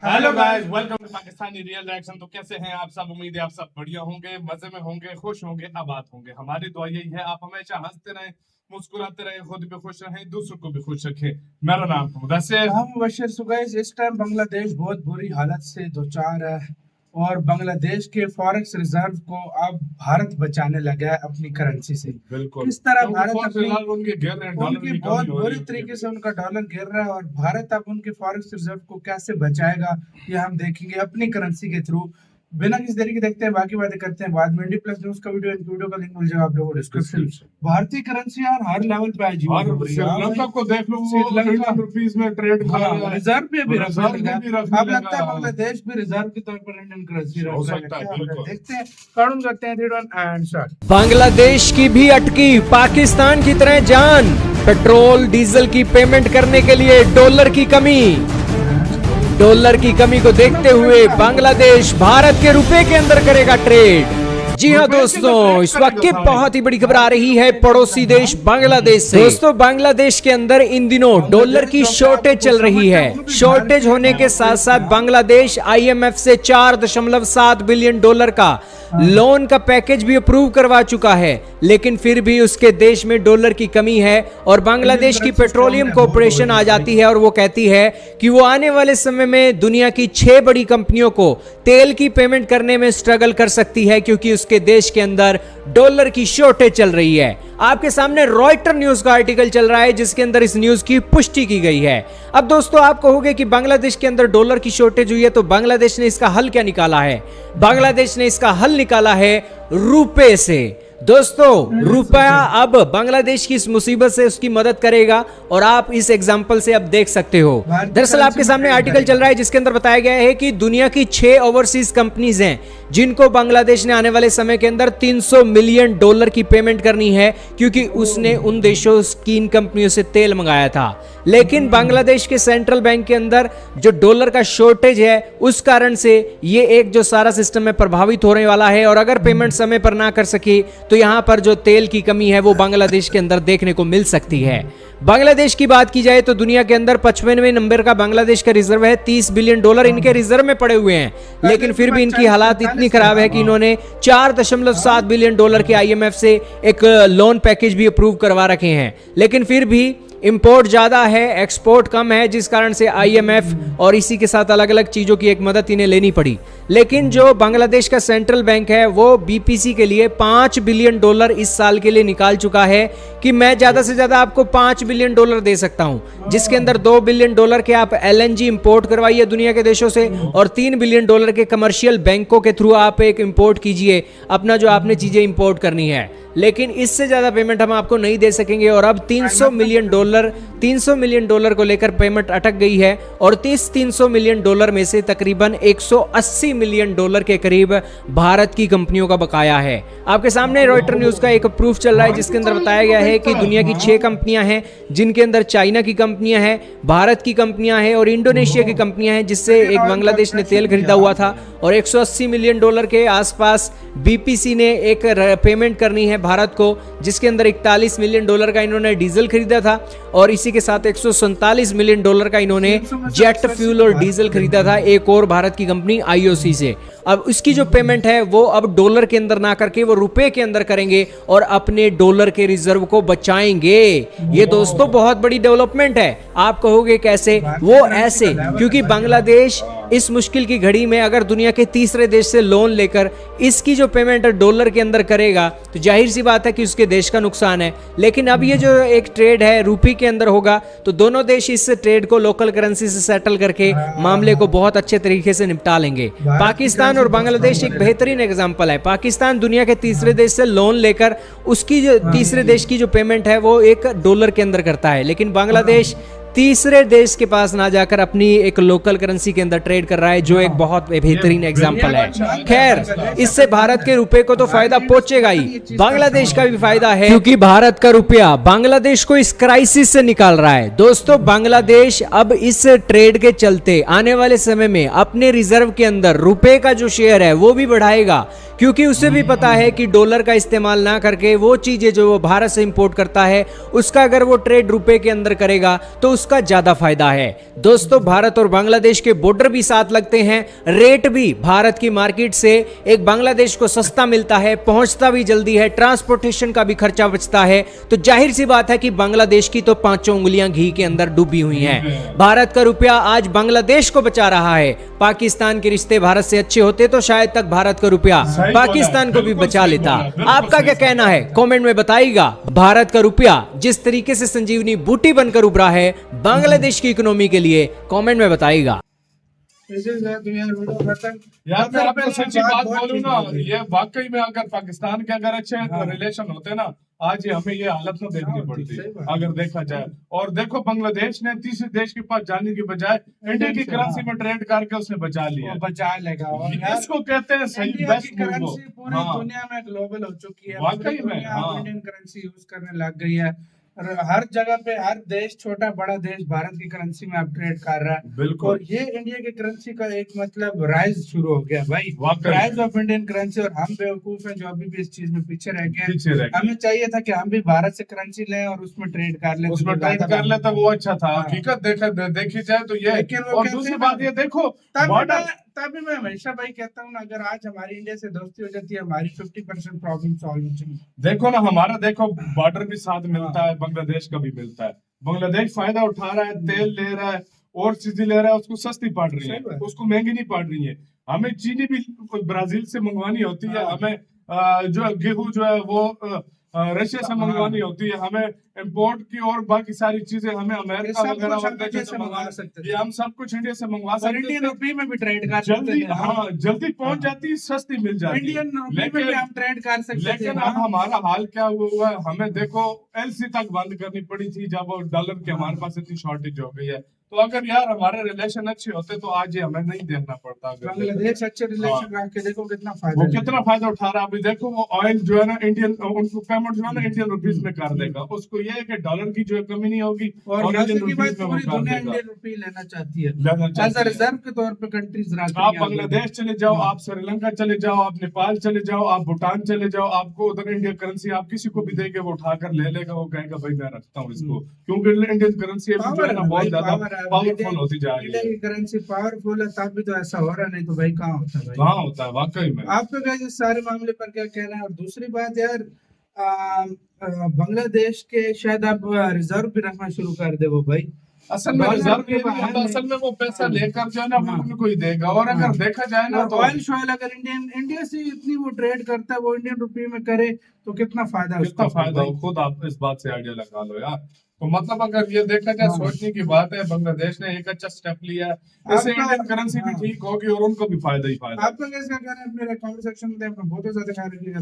Hello guys, welcome to Pakistani real reaction. तो कैसे हैं आप सब? उम्मीद है आप सब बढ़िया होंगे, मजे में होंगे, खुश होंगे, आबाद होंगे। हमारी दुआ यही है आप हमेशा हंसते रहें, मुस्कुराते रहें, खुद भी खुश रहें, दूसरों को भी खुश रखें। मेरा नाम मुदस्सिर। हम मुबशर। सुगैस, इस टाइम बांग्लादेश बहुत बुरी हालत से दो चार है और बांग्लादेश के फॉरेक्स रिजर्व को अब भारत बचाने लगा है अपनी करेंसी से। बिल्कुल। किस तरह क्योंकि भारत फॉरेक्स अपनी रिजर्व उनके गिर रहे हैं, डॉलर उनकी की बहुत कमी हो बुरी रही है। तरीके से उनका डॉलर गिर रहा है और भारत अब उनके फॉरेक्स रिजर्व को कैसे बचाएगा ये हम देखेंगे अपनी करेंसी के थ्रू। बिना किसी देरी के देखते हैं, बाकी बातें करते हैं बाद में। इंडी प्लस न्यूज का वीडियो का लिंक मिल जाएगा आप लोगों को डिस्क्रिप्शन। भारतीय करेंसी यार हर लेवल पे आज और श्रीलंका को देख लो, श्रीलंका रुपीस में ट्रेड कर रहा है, रिजर्व पे भी रखने लगा। अब लगता है लगा। बांग्लादेश भी रिजर्व के तौर पर इंडियन करेंसी हो रख सकता है, रहा है। बिल्कुल। देखते हैं, काउंट करते हैं 3 2 1 एंड स्टार्ट। बांग्लादेश की भी अटकी पाकिस्तान की तरह जान। पेट्रोल डीजल की पेमेंट करने के लिए डॉलर की कमी। डॉलर की कमी को देखते हुए बांग्लादेश भारत के रुपए के अंदर करेगा ट्रेड। जी हाँ दोस्तों, इस वक्त की बहुत ही बड़ी खबर आ रही है पड़ोसी देश बांग्लादेश से। दोस्तों, बांग्लादेश के अंदर इन दिनों डॉलर की शॉर्टेज चल रही है। शॉर्टेज होने के साथ साथ बांग्लादेश IMF से 4.7 बिलियन डॉलर का लोन का पैकेज भी अप्रूव करवा चुका है, लेकिन फिर भी उसके देश में डॉलर की कमी है और बांग्लादेश की पेट्रोलियम कॉर्पोरेशन आ जाती है और वो कहती है कि वो आने वाले समय में दुनिया की 6 बड़ी कंपनियों को तेल की पेमेंट करने में स्ट्रगल कर सकती है, क्योंकि उसके देश के अंदर डॉलर की शॉर्टेज चल रही है। आपके सामने रॉयटर न्यूज का आर्टिकल चल रहा है जिसके अंदर इस न्यूज की पुष्टि की गई है। अब दोस्तों, आप कहोगे कि बांग्लादेश के अंदर डॉलर की शॉर्टेज हुई है, तो बांग्लादेश ने इसका हल क्या निकाला है? बांग्लादेश ने इसका हल निकाला है रुपए से। दोस्तों, रुपया अब बांग्लादेश की इस मुसीबत से उसकी मदद करेगा और आप इस एग्जांपल से अब देख सकते हो। दरअसल आपके सामने आर्टिकल चल रहा है जिसके अंदर बताया गया है कि दुनिया की 6 ओवरसीज कंपनीज हैं जिनको बांग्लादेश ने आने वाले समय के अंदर 300 मिलियन डॉलर की पेमेंट करनी है, क्योंकि उसने उन देशों की इन कंपनियों से तेल मंगाया था। लेकिन बांग्लादेश के सेंट्रल बैंक के अंदर जो डॉलर का शॉर्टेज है उस कारण से ये एक जो सारा सिस्टम है प्रभावित होने वाला है और अगर पेमेंट समय पर ना कर सके तो यहां पर जो तेल की कमी है वो बांग्लादेश के अंदर देखने को मिल सकती है। बांग्लादेश की बात की जाए तो दुनिया के अंदर 55वें नंबर का बांग्लादेश का रिजर्व है। 30 बिलियन डॉलर इनके रिजर्व में पड़े हुए हैं, लेकिन फिर भी इनकी हालात इतनी खराब है कि इन्होंने 4.7 बिलियन डॉलर के IMF से एक लोन पैकेज भी अप्रूव करवा रखे हैं। लेकिन फिर भी इंपोर्ट ज्यादा है, एक्सपोर्ट कम है, जिस कारण से IMF और इसी के साथ अलग अलग चीजों की एक मदद इन्हें लेनी पड़ी। लेकिन जो बांग्लादेश का सेंट्रल बैंक है वो BPC के लिए 5 बिलियन डॉलर इस साल के लिए निकाल चुका है कि मैं ज्यादा से ज्यादा आपको 5 बिलियन डॉलर दे सकता हूं, जिसके अंदर 2 बिलियन डॉलर के आप LNG इंपोर्ट करवाइए दुनिया के देशों से और 3 बिलियन डॉलर के कमर्शियल बैंकों के थ्रू आप एक इंपोर्ट कीजिए अपना जो आपने चीजें इंपोर्ट करनी है। लेकिन इससे ज्यादा पेमेंट हम आपको नहीं दे सकेंगे और अब 300 मिलियन डॉलर को लेकर पेमेंट अटक गई है और 300 मिलियन डॉलर में से तकरीबन 180 मिलियन डॉलर के करीब भारत की कंपनियों का बकाया है। आपके सामने रॉयटर न्यूज का एक प्रूफ चल रहा है जिसके अंदर बताया गया है कि दुनिया की 6 कंपनियां हैं जिनके अंदर चाइना की कंपनियां हैं, भारत की कंपनियां हैं और इंडोनेशिया की कंपनियां हैं, जिससे एक बांग्लादेश ने तेल खरीदा हुआ था और 180 मिलियन डॉलर के आसपास BPC ने एक पेमेंट करनी है भारत को, जिसके अंदर 41 मिलियन डॉलर का इन्होंने डीजल खरीदा था और इसी के साथ 147 मिलियन डॉलर का इन्होंने जेट फ्यूल और डीजल खरीदा था एक और भारत की कंपनी IOC से। अब इसकी जो पेमेंट है वो अब डॉलर के अंदर ना करके वो रुपए के अंदर करेंगे और अपने डॉलर के रिजर्व को बचाएंगे। ये दोस्तों बहुत बड़ी डेवलपमेंट है। आप कहोगे कैसे? वो ऐसे, क्योंकि बांग्लादेश इस मुश्किल की घड़ी में अगर दुनिया के तीसरे देश से लोन लेकर इसकी जो पेमेंट डॉलर के अंदर करेगा तो जाहिर सी बात है कि उसके देश का नुकसान है। लेकिन अब ये जो एक ट्रेड है रुपये के अंदर होगा तो दोनों देश इस ट्रेड को लोकल करेंसी से सेटल करके मामले को बहुत अच्छे तरीके से निपटा लेंगे। पाकिस्तान और बांग्लादेश एक बेहतरीन एग्जांपल है। पाकिस्तान दुनिया के तीसरे देश से लोन लेकर उसकी जो तीसरे देश की जो पेमेंट है वो एक डॉलर के अंदर करता है, लेकिन बांग्लादेश तीसरे देश के पास ना जाकर अपनी एक लोकल करेंसी के अंदर ट्रेड कर रहा है, जो एक बहुत बेहतरीन एग्जांपल है। खैर, इससे भारत के रुपए को तो फायदा पहुंचेगा ही, बांग्लादेश का भी फायदा है, क्योंकि भारत का रुपया बांग्लादेश को इस क्राइसिस से निकाल रहा है। दोस्तों, बांग्लादेश अब इस ट्रेड के चलते आने वाले समय में अपने रिजर्व के अंदर रुपए का जो शेयर है वो भी बढ़ाएगा, क्योंकि उसे भी पता है कि डॉलर का इस्तेमाल ना करके वो चीजें जो वो भारत से इंपोर्ट करता है उसका अगर वो ट्रेड रुपए के अंदर करेगा तो उसका ज्यादा फायदा है। दोस्तों, भारत और बांग्लादेश के बॉर्डर भी साथ लगते हैं, रेट भी भारत की मार्केट से एक बांग्लादेश को सस्ता मिलता है, पहुंचता भी जल्दी है, ट्रांसपोर्टेशन का भी खर्चा बचता है। तो जाहिर सी बात है कि बांग्लादेश की तो पांचों उंगलियां घी के अंदर डूबी हुई हैं। भारत का रुपया आज बांग्लादेश को बचा रहा है। पाकिस्तान के रिश्ते भारत से अच्छे होते तो शायद तक भारत का रुपया पाकिस्तान को भी बचा लेता। आपका क्या कहना है, कमेंट में बताइएगा। भारत का रुपया जिस तरीके से संजीवनी बूटी बनकर उभरा है बांग्लादेश की इकोनॉमी के लिए, कमेंट में बताइएगा। यार मैं आपको सच्ची बात बोलूं ना, ये वाकई में अगर पाकिस्तान के अगर अच्छे रिलेशन होते ना, आज ये हमें ये हालत न देखनी पड़ती अगर देखा जाए। और देखो बांग्लादेश ने तीसरे देश के पास जाने की बजाय इंडिया की करेंसी में ट्रेड करके उसने बचा लिया, बचा लेगा। इसको कहते हैं सही बेस्ट करेंसी पूरी दुनिया में ग्लोबल हो चुकी है, वाकई में इंडियन करेंसी यूज करने लग गई है। और हर जगह पे हर देश, छोटा बड़ा देश भारत की करेंसी में अब ट्रेड कर रहा है। बिल्कुल। और ये इंडिया की करेंसी का एक मतलब राइज शुरू हो गया भाई, राइज ऑफ इंडियन करेंसी। और हम बेवकूफ हैं जो अभी भी इस चीज में पीछे रह गए। हमें चाहिए था कि हम भी भारत से करेंसी लें और उसमें ट्रेड कर लें, उसमें ट्रेड कर ले तो वो अच्छा था। हकीकत देखी जाए तो ये। और दूसरी बात ये देखो, तभी मैं हमेशा भाई कहता हूँ ना, अगर आज हमारी इंडिया से दोस्ती हो जाती है, हमारी 50% प्रॉब्लम सॉल्व हो जाएगी। देखो ना, हमारा देखो बॉर्डर भी साथ मिलता है, बांग्लादेश का भी मिलता है। बांग्लादेश फायदा उठा रहा है, तेल ले रहा है और चीजें ले रहा है, उसको सस्ती पड़ रही है, उसको महंगी नहीं पड़ रही है। हमें चीनी भी ब्राजील से मंगवानी होती है, हमें जो गेहूं जो है वो रशिया से मंगवानी होती है, हमें इंपोर्ट की और बाकी सारी चीजें हमें अमेरिका वगैरह से मंगवा सकते हैं। हम सब कुछ इंडिया से मंगवा सकते हैं, इंडियन रुपये में भी ट्रेड कर जल्दी। हाँ, जल्दी पहुंच जाती है, सस्ती मिल जाती है, इंडियन रुपये में भी हम ट्रेड कर सकते हैं। लेकिन अब हमारा हाल क्या हुआ है, हमें देखो एलसी तक बंद करनी पड़ी थी जब डॉलर की हमारे पास इतनी शॉर्टेज हो गई है। तो अगर यार हमारे रिलेशन अच्छे होते तो आज ये हमें नहीं देखना पड़ता। बांग्लादेश अच्छे रिलेशन रख के देखो कितना फायदा, वो कितना फायदा उठा रहा है। अभी देखो वो ऑयल जो है ना इंडियन, उनको पेमेंट जो है ना इंडियन रुपीज में कर देगा। उसको ये है कि डॉलर की जो है कमी नहीं होगी और इंडियन रुपीज में वो कर देगा। इंडियन रुपये लेना चाहती है एज अ रिजर्व के तौर पे कंट्रीज। आप बांग्लादेश चले जाओ, आप श्रीलंका चले जाओ, आप नेपाल चले जाओ, आप भूटान चले जाओ, आपको उधर इंडियन करेंसी आप किसी को भी देंगे वो उठाकर ले लेगा। वो कहेगा भाई मैं रखता हूँ इसको, क्योंकि इंडियन करेंसी जो है ना बहुत ज्यादा पावरफुल होती जा रही है। इंडिया की करेंसी पावरफुल है, तब भी तो ऐसा हो रहा, नहीं तो भाई कहाँ होता है? कहाँ होता है वाकई में। आपका क्या इस सारे मामले पर क्या कहना है? और दूसरी बात यार, बांग्लादेश के शायद आप रिजर्व भी रखना शुरू कर दे वो भाई। असल में रिजर्व के असल में वो पैसा लेकर जो है ना उनको ही देगा। और अगर देखा जाए ना तो ऑयल शॉयल अगर इंडिया से इतनी वो ट्रेड करता है, वो इंडियन रुपये में करे तो कितना फायदा, कितना फायदा हो, खुद आप इस बात से आइडिया लगा लो यार। तो मतलब अगर ये देखा जाए सोचने की बात है, बांग्लादेश ने एक अच्छा स्टेप लिया है, इससे इंडियन करेंसी भी ठीक होगी और उनको भी फायदा ही फायदा। आपका कैसा कहना है? अपने कमेंट सेक्शन में अपना बहुत ज्यादा ख्याल रखिएगा।